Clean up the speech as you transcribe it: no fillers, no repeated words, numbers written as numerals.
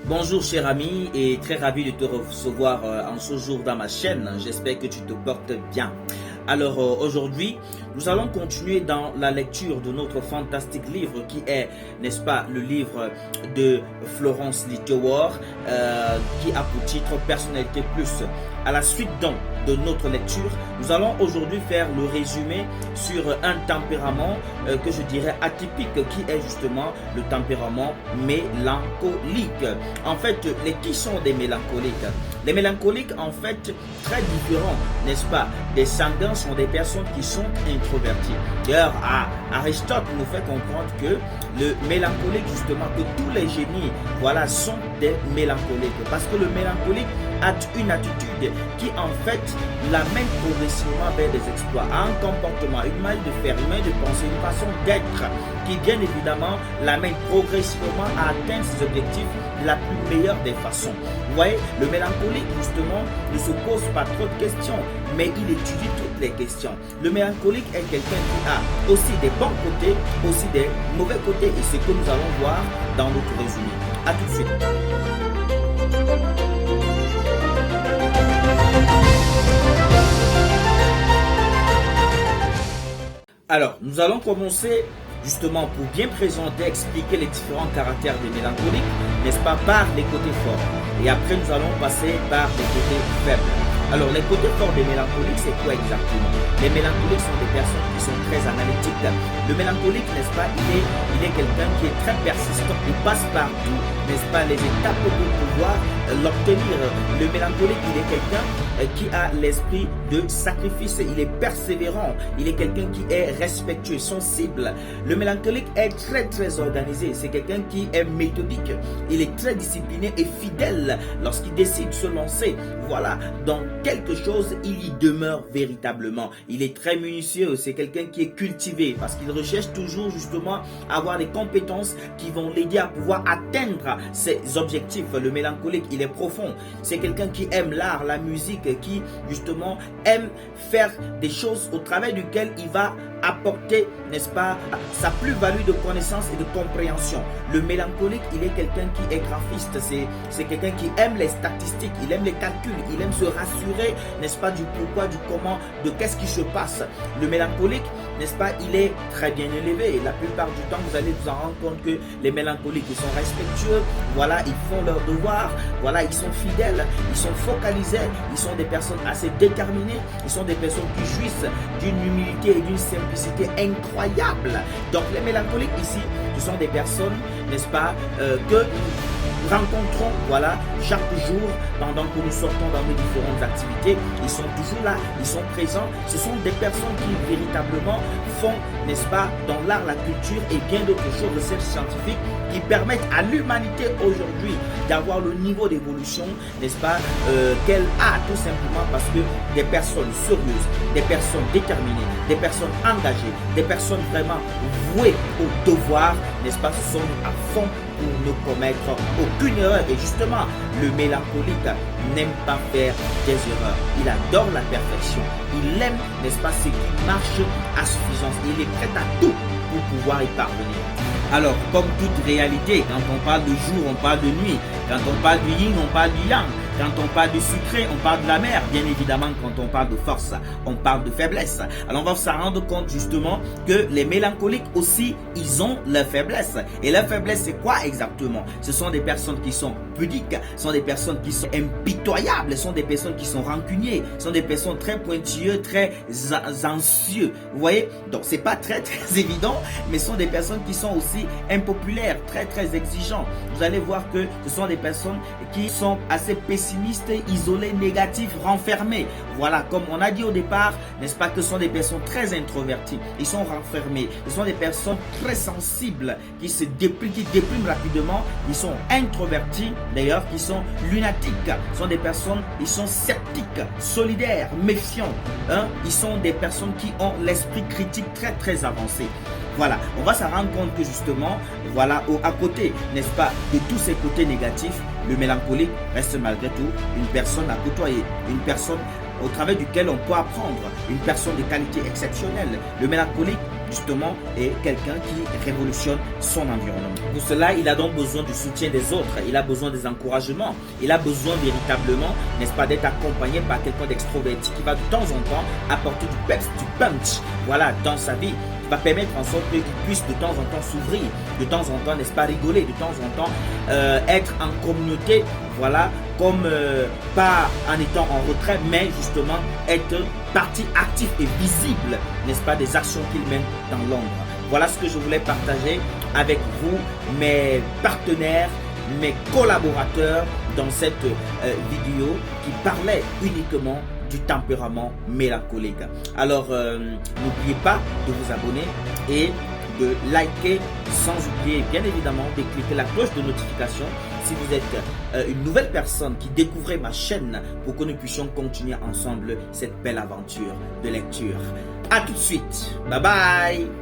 Bonjour cher ami et très ravi de te recevoir en ce jour dans ma chaîne. J'espère que tu te portes bien. Alors aujourd'hui, nous allons continuer dans la lecture de notre fantastique livre qui est, n'est-ce pas, le livre de Florence Littauer qui a pour titre Personnalité Plus. À la suite donc de notre lecture, nous allons aujourd'hui faire le résumé sur un tempérament que je dirais atypique qui est justement le tempérament mélancolique. En fait, qui sont des mélancoliques? Les mélancoliques, en fait, très différents, n'est-ce pas, des sanguins sont des personnes qui sont introverties. D'ailleurs, Aristote nous fait comprendre que le mélancolique, justement, que tous les génies, voilà, sont des mélancoliques. Parce que le mélancolique a une attitude qui, en fait, l'amène progressivement vers des exploits, a un comportement, une manière de faire, une manière de penser, une façon d'être, qui, bien évidemment, l'amène progressivement à atteindre ses objectifs de la plus meilleure des façons. Vous voyez, le mélancolique, justement, ne se pose pas trop de questions, mais il étudie toutes les questions. Le mélancolique est quelqu'un qui a aussi des bons côtés, aussi des mauvais côtés, et c'est ce que nous allons voir dans notre résumé. A tout de suite. Alors, nous allons commencer justement pour bien présenter, expliquer les différents caractères des mélancoliques, n'est-ce pas, par les côtés forts. Et après, nous allons passer par les côtés faibles. Alors, les côtés forts des mélancoliques, c'est quoi exactement? Les mélancoliques sont des personnes qui sont très analytiques. Le mélancolique, n'est-ce pas, il est quelqu'un qui est très persistant. Il passe par tout, n'est-ce pas, les étapes pour pouvoir l'obtenir. Le mélancolique, il est quelqu'un qui a l'esprit de sacrifice. Il est persévérant. Il est quelqu'un qui est respectueux, sensible. Le mélancolique est très organisé. C'est quelqu'un qui est méthodique. Il est très discipliné et fidèle lorsqu'il décide de se lancer. Voilà, dans quelque chose, il y demeure véritablement. Il est très minutieux. C'est quelqu'un qui est cultivé parce qu'il recherche toujours justement avoir des compétences qui vont l'aider à pouvoir atteindre ses objectifs. Le mélancolique, il est profond. C'est quelqu'un qui aime l'art, la musique, qui justement aime faire des choses au travers duquel il va apporter, n'est-ce pas, sa plus-value de connaissance et de compréhension. Le mélancolique, il est quelqu'un qui est graphiste, c'est quelqu'un qui aime les statistiques, il aime les calculs, il aime se rassurer, n'est-ce pas, du pourquoi, du comment, de qu'est-ce qui se passe. Le mélancolique, n'est-ce pas, il est très bien élevé. La plupart du temps, vous allez vous en rendre compte que les mélancoliques, ils sont respectueux, voilà, ils font leur devoir, voilà, ils sont fidèles, ils sont focalisés, ils sont des personnes assez déterminées, ils sont des personnes qui jouissent d'une humilité et d'une simplicité incroyable. Donc les mélancoliques ici, ce sont des personnes, n'est-ce pas, que nous rencontrons, voilà, chaque jour pendant que nous sortons dans nos différentes activités. Ils sont toujours là, ils sont présents. Ce sont des personnes qui véritablement font, n'est-ce pas, dans l'art, la culture et bien d'autres choses, recherches scientifiques qui permettent à l'humanité aujourd'hui d'avoir le niveau d'évolution, n'est-ce pas, qu'elle a, tout simplement parce que des personnes sérieuses, des personnes déterminées, des personnes engagées, des personnes vraiment vouées au devoir, n'est-ce pas, se sont à fond pour ne commettre aucune erreur. Et justement, le mélancolique n'aime pas faire des erreurs. Il adore la perfection. Il aime, n'est-ce pas, ce qui marche à suffisance. Il est prêt à tout pour pouvoir y parvenir. Alors, comme toute réalité, quand on parle de jour, on parle de nuit. Quand on parle du yin, on parle du yang. Quand on parle de sucré, on parle de la mer. Bien évidemment, quand on parle de force, on parle de faiblesse. Alors, on va se rendre compte justement que les mélancoliques aussi, ils ont leur faiblesse. Et leur faiblesse, c'est quoi exactement? Ce sont des personnes qui sont pudiques, ce sont des personnes qui sont impitoyables, ce sont des personnes qui sont rancuniers, ce sont des personnes très pointilleuses, très anxieux. Vous voyez? Donc, c'est pas très évident, mais ce sont des personnes qui sont aussi impopulaires, très exigeants. Vous allez voir que ce sont des personnes qui sont assez pessimistes, isolés, négatifs, renfermés. Voilà, comme on a dit au départ, n'est-ce pas, que ce sont des personnes très introverties. Ils sont renfermés. Ce sont des personnes très sensibles qui se dépriment, qui dépriment rapidement. Ils sont introvertis, d'ailleurs, qui sont lunatiques. Ce sont des personnes, ils sont sceptiques, solidaires, méfiants. Hein? Ils sont des personnes qui ont l'esprit critique très avancé. Voilà, on va se rendre compte que justement, voilà, à côté, n'est-ce pas, de tous ces côtés négatifs, le mélancolique reste malgré tout une personne à côtoyer, une personne au travers duquel on peut apprendre, une personne de qualité exceptionnelle. Le mélancolique, justement quelqu'un qui révolutionne son environnement. Pour cela, il a donc besoin du soutien des autres, il a besoin des encouragements, il a besoin véritablement, n'est-ce pas, d'être accompagné par quelqu'un d'extroverti qui va de temps en temps apporter du peps, du punch, voilà, dans sa vie, qui va permettre en sorte qu'il puisse de temps en temps s'ouvrir, de temps en temps, n'est-ce pas, rigoler, de temps en temps être en communauté, voilà, comme pas en étant en retrait, mais justement être partie active et visible, n'est-ce pas, des actions qu'il mène dans l'ombre. Voilà ce que je voulais partager avec vous, mes partenaires, mes collaborateurs dans cette vidéo qui parlait uniquement du tempérament mélancolique. Alors, n'oubliez pas de vous abonner et de liker, sans oublier bien évidemment de cliquer la cloche de notification si vous êtes une nouvelle personne qui découvrait ma chaîne pour que nous puissions continuer ensemble cette belle aventure de lecture. À tout de suite. Bye bye.